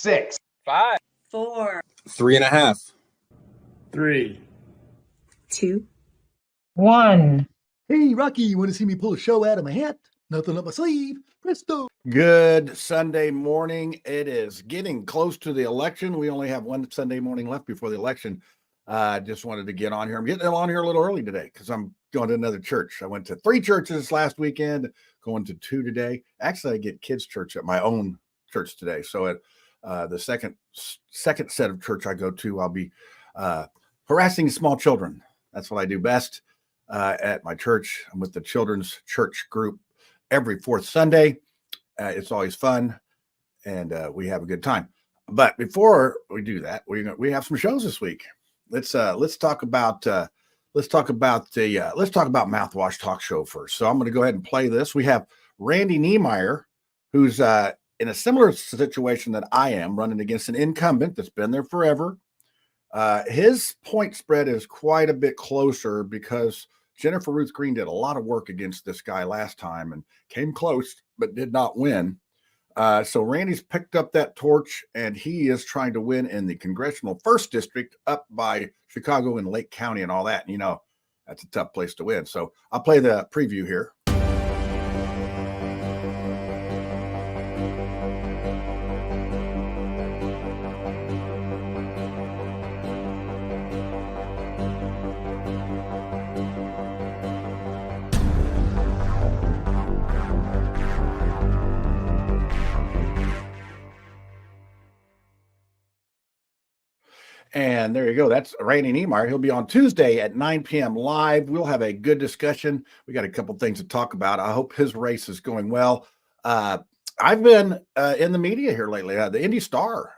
6, 5, 4, 3.5, 3, 2, 1. Hey, Rocky, you want to see me pull a show out of my hat? Nothing up my sleeve. Presto. Good Sunday morning. It is getting close to the election. We only have one Sunday morning left before the election. Just wanted to get on here. I'm getting on here a little early today because I'm going to another church. I went to 3 churches last weekend, going to 2 today. Actually, I get kids' church at my own church today. So at the second set of church I go to, I'll be harassing small children. That's what I do best at my church. I'm with the children's church group every 4th Sunday. It's always fun, and we have a good time. But before we do that, we have some shows this week. Let's talk about Mouthwash Talk Show first. So I'm going to go ahead and play this. We have Randy Niemeyer, who's in a similar situation that I am, running against an incumbent that's been there forever. His point spread is quite a bit closer because Jennifer Ruth Green did a lot of work against this guy last time and came close, but did not win. So Randy's picked up that torch, and he is trying to win in the congressional 1st district up by Chicago and Lake County and all that. And, that's a tough place to win. So I'll play the preview here. And there you go. That's Randy Niemeyer. He'll be on Tuesday at 9 p.m. live. We'll have a good discussion. We got a couple things to talk about. I hope his race is going well. I've been in the media here lately. The Indy Star.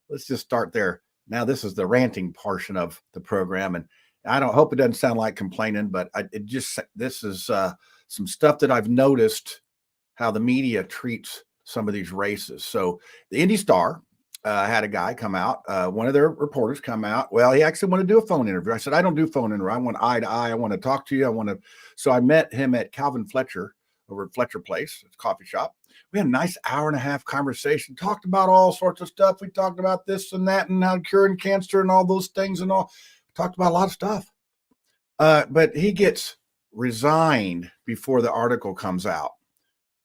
Let's just start there. Now, this is the ranting portion of the program, and I don't hope it doesn't sound like complaining, but this is some stuff that I've noticed how the media treats some of these races. So the Indy Star had a guy come out, one of their reporters come out. Well, he actually wanted to do a phone interview. I said, I don't do phone interview. I want eye to eye. I want to talk to you. So I met him at Calvin Fletcher over at Fletcher Place, it's a coffee shop. We had a nice hour-and-a-half conversation, talked about all sorts of stuff. We talked about this and that and how curing cancer and all those things and all. Talked about a lot of stuff. But he gets resigned before the article comes out.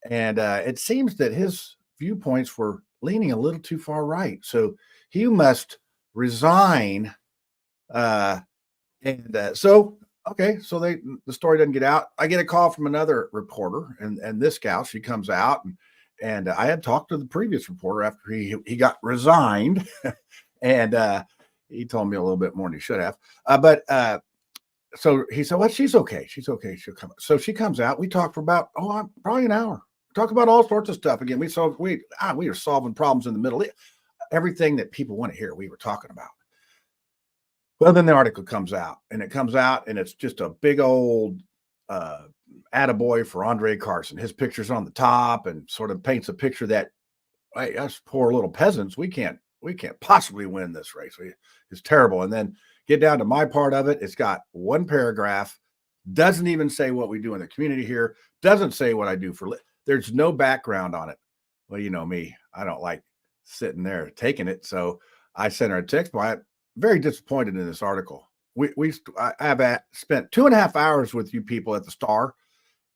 And it seems that his viewpoints were leaning a little too far right. So he must resign. So the story doesn't get out. I get a call from another reporter, and this gal, she comes out, and I had talked to the previous reporter after he got resigned, and he told me a little bit more than he should have. So he said, well, she's okay. She's okay. She'll come. So she comes out. We talked for about, probably an hour. Talk about all sorts of stuff. Again, we are solving problems in the Middle East. Everything that people want to hear, we were talking about. Well, then the article comes out, and it's just a big old attaboy for Andre Carson. His picture's on the top and sort of paints a picture that, hey, us poor little peasants, we can't possibly win this race. It's terrible. And then get down to my part of it. It's got one paragraph, doesn't even say what we do in the community here, doesn't say what I do for there's no background on it. Well, you know me, I don't like sitting there taking it. So I sent her a text. I'm very disappointed in this article. I have spent 2.5 hours with you people at the Star,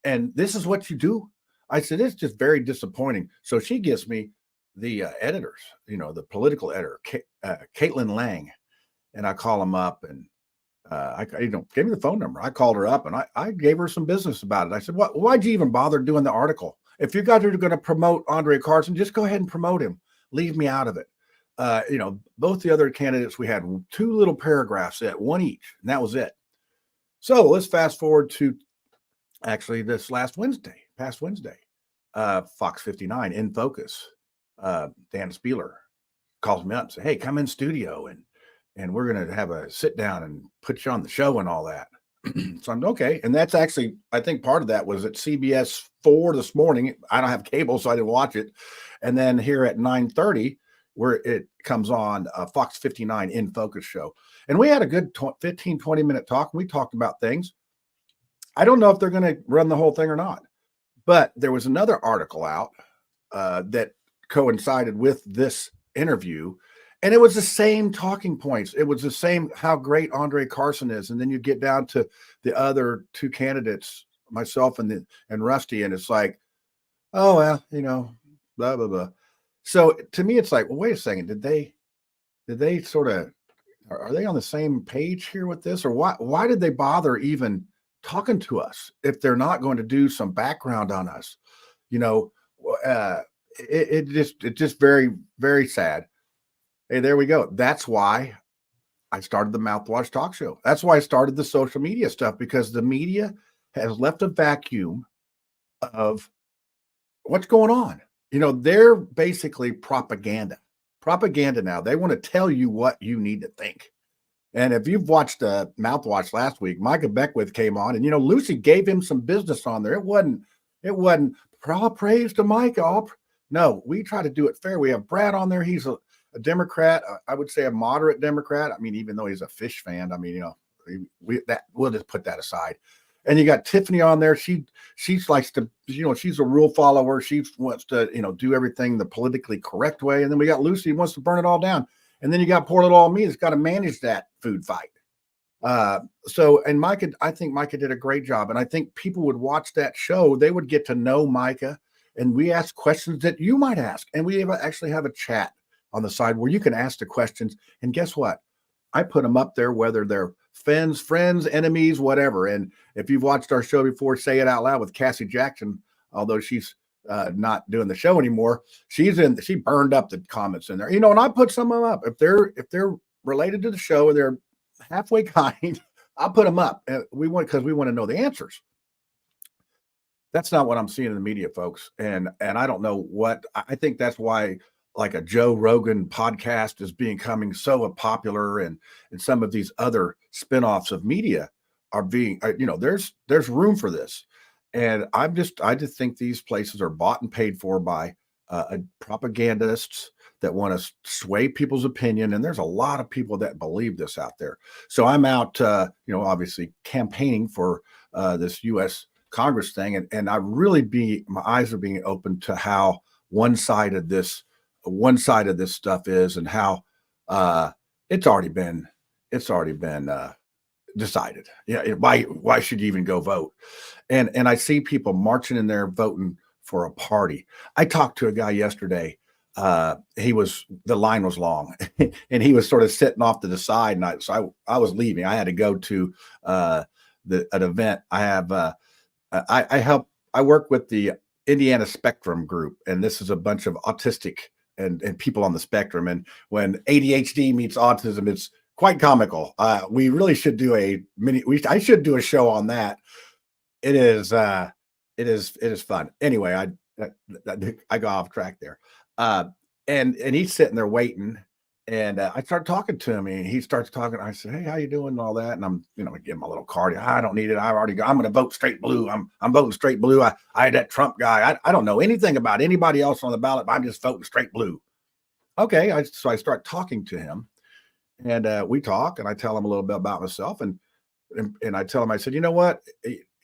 and this is what you do. I said, it's just very disappointing. So she gives me the editors, the political editor, Caitlin Lang, and I call him up, and gave me the phone number. I called her up, and I gave her some business about it. I said, why'd you even bother doing the article? If you guys are going to promote Andre Carson, just go ahead and promote him. Leave me out of it. Both the other candidates, we had 2 little paragraphs at one each, and that was it. So let's fast forward to actually this past Wednesday, Fox 59 in focus. Dan Spieler calls me up and says, hey, come in studio and we're going to have a sit down and put you on the show and all that. So I'm okay. And that's actually, I think part of that was at CBS 4 this morning. I don't have cable, so I didn't watch it. And then here at 9:30, where it comes on Fox 59 in focus show. And we had a good 15, 20 minute talk. We talked about things. I don't know if they're going to run the whole thing or not, but there was another article out that coincided with this interview, and it was the same talking points. It was the same how great Andre Carson is, and then you get down to the other two candidates, myself and Rusty, and it's like, oh well, blah blah blah. So to me, it's like, well, wait a second, did they sort of, are they on the same page here with this, or why did they bother even talking to us if they're not going to do some background on us? It just very, very sad. Hey, there we go. That's why I started the Mouthwash Talk Show. That's why I started the social media stuff, because the media has left a vacuum of what's going on. They're basically propaganda now. They want to tell you what you need to think. And if you've watched Mouthwash last week, Micah Beckwith came on, and Lucy gave him some business on there. It wasn't all praise to Micah. No, we try to do it fair. We have Brad on there. He's a Democrat. I would say a moderate Democrat. I mean, even though he's a Fish fan, I mean, we'll just put that aside. And you got Tiffany on there. She likes to, she's a rule follower. She wants to, do everything the politically correct way. And then we got Lucy, who wants to burn it all down. And then you got poor little old me that's got to manage that food fight. And Micah, I think Micah did a great job. And I think people would watch that show. They would get to know Micah. And we ask questions that you might ask. And we actually have a chat on the side where you can ask the questions. And guess what? I put them up there, whether they're friends, enemies, whatever. And if you've watched our show before, Say It Out Loud with Cassie Jackson, although she's not doing the show anymore, she burned up the comments in there. And I put some of them up. If they're related to the show or they're halfway kind, I'll put them up. Because we want to know the answers. That's not what I'm seeing in the media, folks. And I don't know what, I think that's why like a Joe Rogan podcast is becoming so popular, and some of these other spinoffs of media are being, there's room for this. And I just think these places are bought and paid for by propagandists that want to sway people's opinion. And there's a lot of people that believe this out there. So I'm out, obviously campaigning for this U.S. Congress thing. And my eyes are being opened to how one-sided this stuff is, and how it's already been decided. Why should you even go vote? And I see people marching in there voting for a party. I talked to a guy yesterday. The line was long, and he was sort of sitting off to the side. And I was leaving. I had to go to an event. I work with the Indiana Spectrum Group, and this is a bunch of autistic and people on the spectrum. And when ADHD meets autism, it's quite comical. We really should do I should do a show on that. It is fun. Anyway, I got off track there. And he's sitting there waiting, and I start talking to him, and he starts talking. I said, "Hey, how you doing?" and all that. And I'm, I give him a little card. I don't need it. I'm going to vote straight blue. I'm voting straight blue. I had that Trump guy. I don't know anything about anybody else on the ballot, but I'm just voting straight blue. Okay. So I start talking to him, and we talk, and I tell him a little bit about myself, and I tell him, I said, you know what?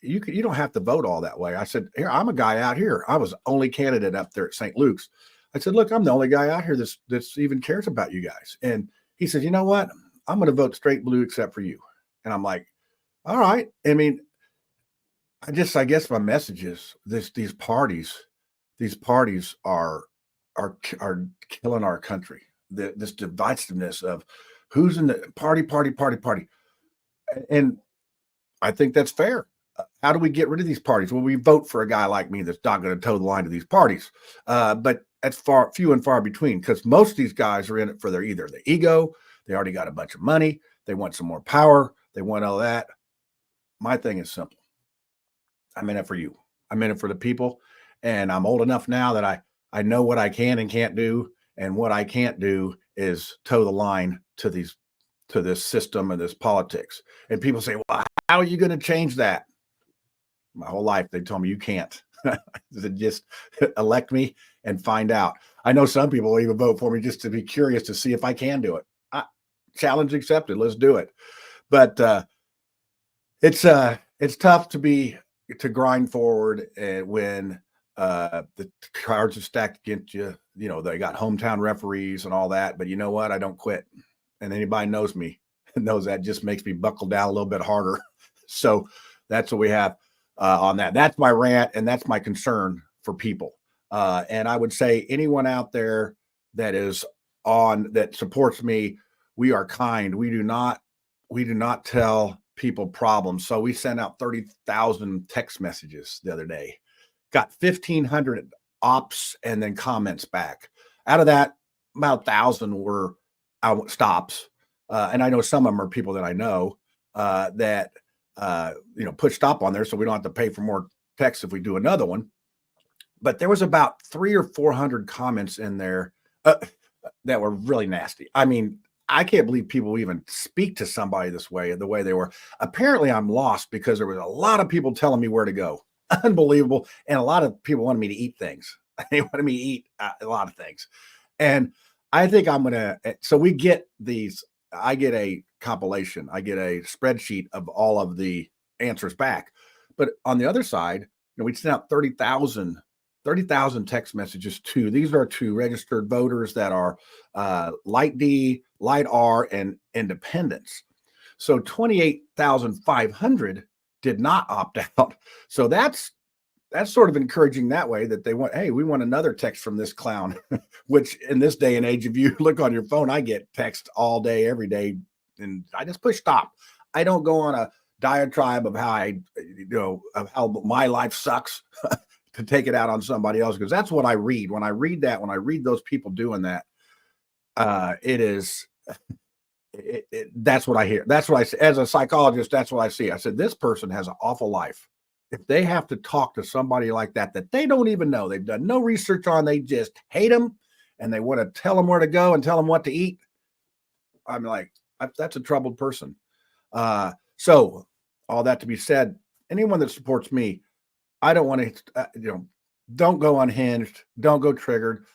You don't have to vote all that way. I said, here, I'm a guy out here. I was the only candidate up there at St. Luke's. I said, look, I'm the only guy out here that's even cares about you guys. And he says, you know what? I'm going to vote straight blue except for you. And I'm like, all right. I mean, I guess my message is these parties are killing our country. This divisiveness of who's in the party. And I think that's fair. How do we get rid of these parties? Well, we vote for a guy like me that's not going to toe the line to these parties. But that's few and far between, because most of these guys are in it for either the ego, they already got a bunch of money, they want some more power, they want all that. My thing is simple. I'm in it for you. I'm in it for the people. And I'm old enough now that I know what I can and can't do. And what I can't do is toe the line to this system and this politics. And people say, well, how are you going to change that? My whole life, they told me you can't. Just elect me and find out. I know some people will even vote for me just to be curious to see if I can do it. Challenge accepted. Let's do it. But it's tough to grind forward when the cards are stacked against you. they got hometown referees and all that, but you know what? I don't quit. And anybody knows me knows that just makes me buckle down a little bit harder. So that's what we have on that. That's my rant, and that's my concern for people. And I would say anyone out there that supports me, we are kind. We do not tell people problems. So we sent out 30,000 text messages the other day, got 1,500 ops and then comments back. Out of that, about 1,000 were stops. And I know some of them are people that I know that put stop on there, so we don't have to pay for more text if we do another one. But there was about 300 or 400 comments in there that were really nasty. I mean, I can't believe people even speak to somebody this way, the way they were. Apparently, I'm lost because there was a lot of people telling me where to go. Unbelievable. And a lot of people wanted me to eat things. They wanted me to eat a lot of things. And I think I'm going to, so we get these, I get a compilation, I get a spreadsheet of all of the answers back. But on the other side, we sent out 30,000 text messages to, these are to registered voters that are light D, light R, and independents. So 28,500 did not opt out. So that's sort of encouraging that way, that they want, hey, we want another text from this clown, which in this day and age, if you look on your phone, I get text all day, every day, and I just push stop. I don't go on a diatribe of how of how my life sucks to take it out on somebody else, because that's what I read. When I read those people doing that, that's what I hear. That's what I see. As a psychologist, that's what I see. I said, this person has an awful life. If they have to talk to somebody like that they don't even know, they've done no research on, they just hate them, and they want to tell them where to go and tell them what to eat, I'm like, that's a troubled person. So all that to be said, anyone that supports me, I don't want to, don't go unhinged, don't go triggered.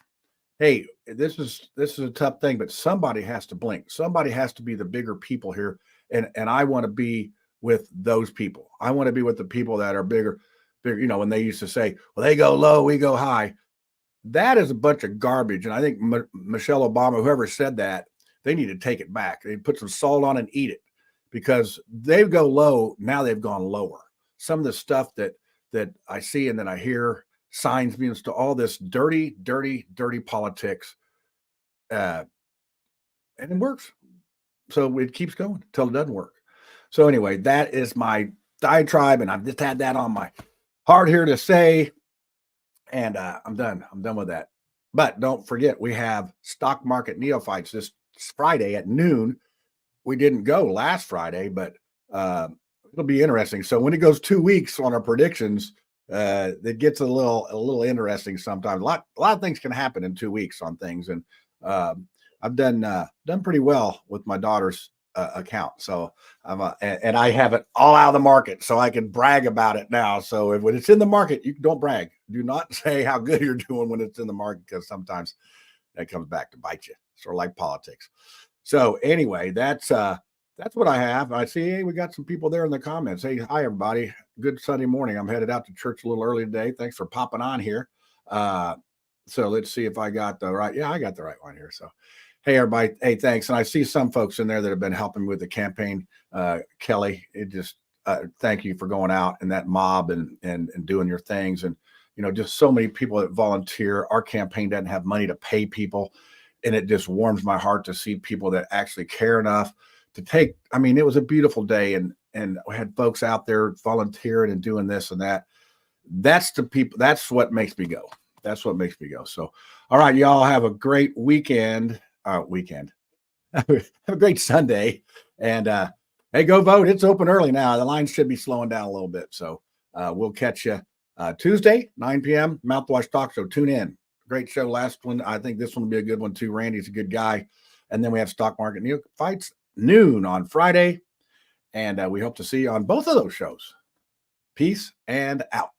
Hey, this is a tough thing, but somebody has to blink. Somebody has to be the bigger people here. And I want to be with those people. I want to be with the people that are bigger, when they used to say, well, they go low, we go high. That is a bunch of garbage. And I think Michelle Obama, whoever said that, they need to take it back. They put some salt on it and eat it, because they go low. Now they've gone lower. Some of the stuff that I see and that I hear, signs being to all this dirty politics. And it works. So it keeps going until it doesn't work. So anyway, that is my diatribe, and I've just had that on my heart here to say, and I'm done. I'm done with that. But don't forget, we have Stock Market Neophytes this Friday at noon. We didn't go last Friday, but it'll be interesting. So when it goes 2 weeks on our predictions, it gets a little interesting sometimes. A lot of things can happen in 2 weeks on things, and I've done pretty well with my daughter's account. So and I have it all out of the market, so I can brag about it now. So when it's in the market, you don't brag. Do not say how good you're doing when it's in the market, because sometimes that comes back to bite you. Sort of like politics. So anyway, that's what I have. I see, hey, we got some people there in the comments. Hey, hi everybody. Good Sunday morning. I'm headed out to church a little early today. Thanks for popping on here. So let's see if I got the right. Yeah, I got the right one here. So, hey everybody. Hey, thanks. And I see some folks in there that have been helping with the campaign. Kelly, thank you for going out in that mob and doing your things. And, just so many people that volunteer. Our campaign doesn't have money to pay people. And it just warms my heart to see people that actually care enough to take. I mean, it was a beautiful day, and we had folks out there volunteering and doing this and that. That's the people. That's what makes me go. That's what makes me go. So, all right, y'all have a great weekend. Have a great Sunday, and hey, go vote. It's open early now. The line should be slowing down a little bit. So we'll catch you Tuesday, 9 p.m. Mouthwash Talk Show. Tune in. Great show. Last one. I think this one will be a good one too. Randy's a good guy. And then we have Stock Market Neophytes noon on Friday. And we hope to see you on both of those shows. Peace and out.